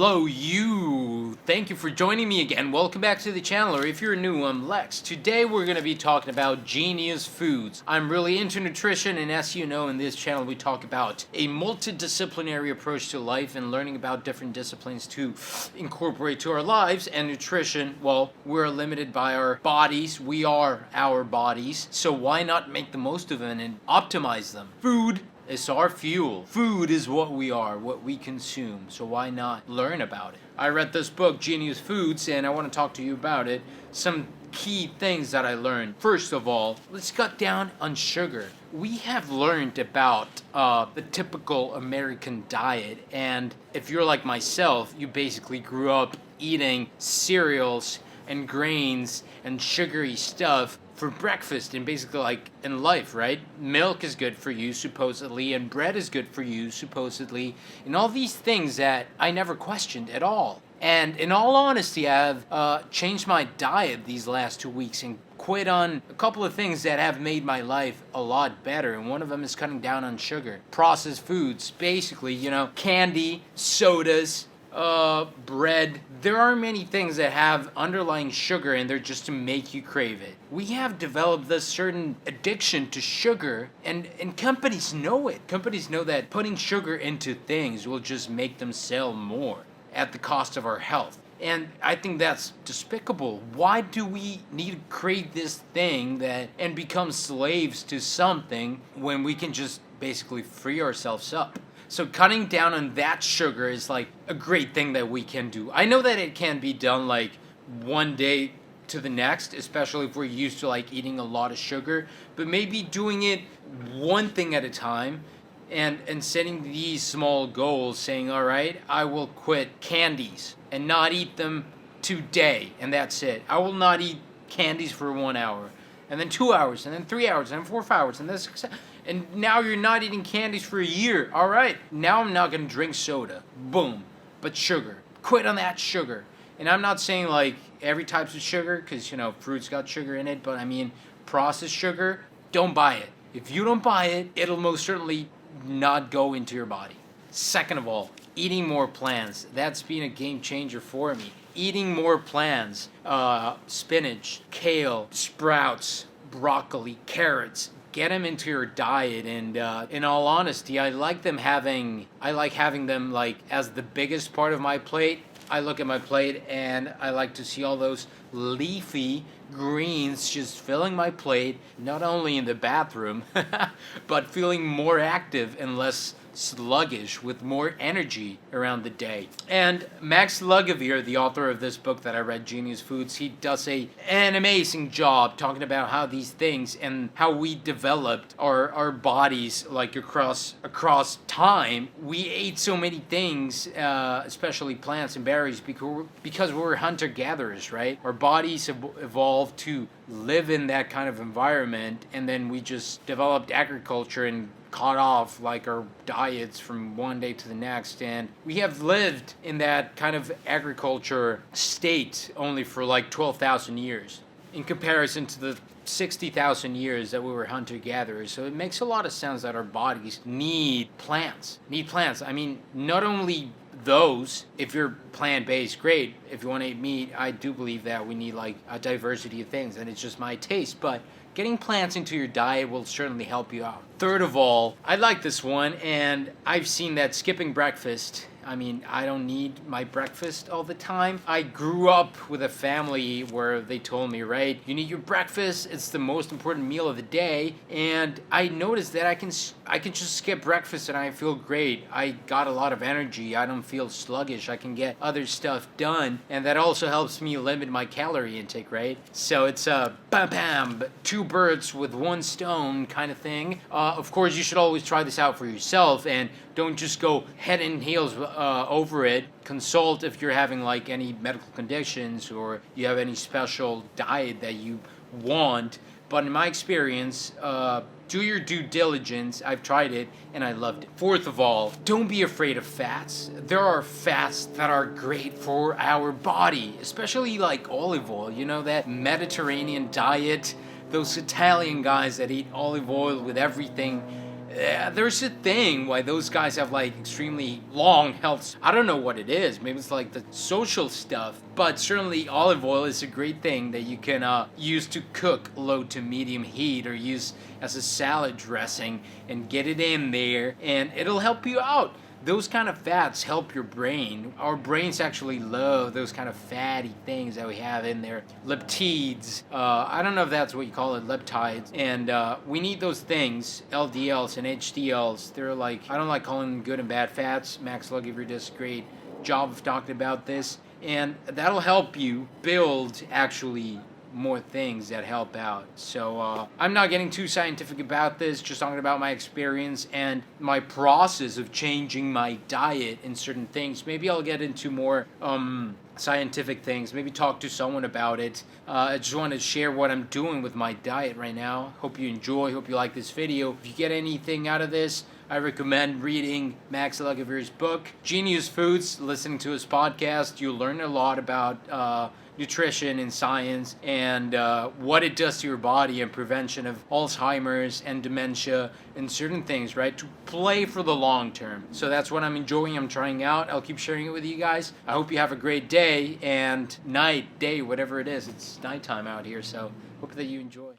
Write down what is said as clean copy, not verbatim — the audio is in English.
Hello, you! Thank you for joining me again. Welcome back to the channel, or if you're new, I'm Lex. Today we're going to be talking about genius foods. I'm really into nutrition, and as you know, in this channel we talk about a multidisciplinary approach to life and learning about different disciplines to incorporate to our lives. And nutrition, well, we're limited by our bodies. We are our bodies, so why not make the most of them and optimize them? Food is our fuel. Food is what we are, what we consume, so why not learn about it? I read this book, Genius Foods, and I want to talk to you about it. Some key things that I learned. First of all, let's cut down on sugar. We have learned about the typical American diet, and if you're like myself, you basically grew up eating cereals and grains and sugary stuff for breakfast and basically like in life, right? Milk is good for you supposedly, and bread is good for you supposedly, and all these things that I never questioned at all. And in all honesty, I have changed my diet these last 2 weeks and quit on a couple of things that have made my life a lot better, and one of them is cutting down on sugar. Processed foods, basically, candy, sodas, bread. There are many things that have underlying sugar in there just to make you crave it. We have developed this certain addiction to sugar, and companies know it. Companies know that putting sugar into things will just make them sell more at the cost of our health. And I think that's despicable. Why do we need to crave this thing and become slaves to something when we can just basically free ourselves up? So cutting down on that sugar is like a great thing that we can do. I know that it can be done like one day to the next, especially if we're used to like eating a lot of sugar, but maybe doing it one thing at a time and setting these small goals, saying, all right, I will quit candies and not eat them today, and that's it. I will not eat candies for 1 hour, and then 2 hours, and then 3 hours, and then 4 hours, and then 6 hours. And now you're not eating candies for a year. All right, now I'm not going to drink soda. Boom. But sugar. Quit on that sugar. And I'm not saying like every type of sugar, because, fruit's got sugar in it, but I mean processed sugar, don't buy it. If you don't buy it, it'll most certainly not go into your body. Second of all, eating more plants. That's been a game changer for me. Eating more plants, spinach, kale, sprouts, broccoli, carrots. Get them into your diet, and in all honesty, I like having them like as the biggest part of my plate. I look at my plate and I like to see all those leafy greens just filling my plate, not only in the bathroom, but feeling more active and less sluggish with more energy around the day. And Max Lugavere, the author of this book that I read, Genius Foods, he does an amazing job talking about how these things and how we developed our bodies like across time. We ate so many things, especially plants and berries, because we were hunter-gatherers, right? Our bodies evolved to live in that kind of environment, and then we just developed agriculture and cut off like our diets from one day to the next, and we have lived in that kind of agriculture state only for like 12,000 years in comparison to the 60,000 years that we were hunter-gatherers. So it makes a lot of sense that our bodies need plants. I mean, not only those, if you're plant-based, great. If you want to eat meat, I do believe that we need like a diversity of things, and it's just my taste, but getting plants into your diet will certainly help you out. Third of all, I like this one, and I've seen that skipping breakfast. I mean, I don't need my breakfast all the time. I grew up with a family where they told me, right, you need your breakfast. It's the most important meal of the day. And I noticed that I can just skip breakfast and I feel great. I got a lot of energy. I don't feel sluggish. I can get other stuff done. And that also helps me limit my calorie intake, right? So it's a bam, two birds with one stone kind of thing. Of course, you should always try this out for yourself and don't just go head and heels over it. Consult if you're having like any medical conditions or you have any special diet that you want. But in my experience, do your due diligence. I've tried it and I loved it. Fourth of all, don't be afraid of fats. There are fats that are great for our body, especially like olive oil. You know, that Mediterranean diet, those Italian guys that eat olive oil with everything Yeah, there's a thing why those guys have like extremely long health. I don't know what it is. Maybe it's like the social stuff. But certainly olive oil is a great thing that you can use to cook low to medium heat or use as a salad dressing and get it in there and it'll help you out. Those kind of fats help your brain. Our brains actually love those kind of fatty things that we have in there. Leptides. I don't know if that's what you call it, leptides. And we need those things, LDLs and HDLs. They're like, I don't like calling them good and bad fats. Max Lugavere does a great job of talking about this. And that'll help you build actually more things that help out. So I'm not getting too scientific about this, just talking about my experience and my process of changing my diet in certain things. Maybe I'll get into more scientific things, maybe talk to someone about it. I just want to share what I'm doing with my diet right now. Hope you enjoy, hope you like this video. If you get anything out of this, I recommend reading Max Lugavere's book, Genius Foods, listening to his podcast. You'll learn a lot about nutrition and science and what it does to your body and prevention of Alzheimer's and dementia and certain things, right? To play for the long term. So that's what I'm enjoying, I'm trying out. I'll keep sharing it with you guys. I hope you have a great day and night, day, whatever it is. It's nighttime out here, so hope that you enjoy.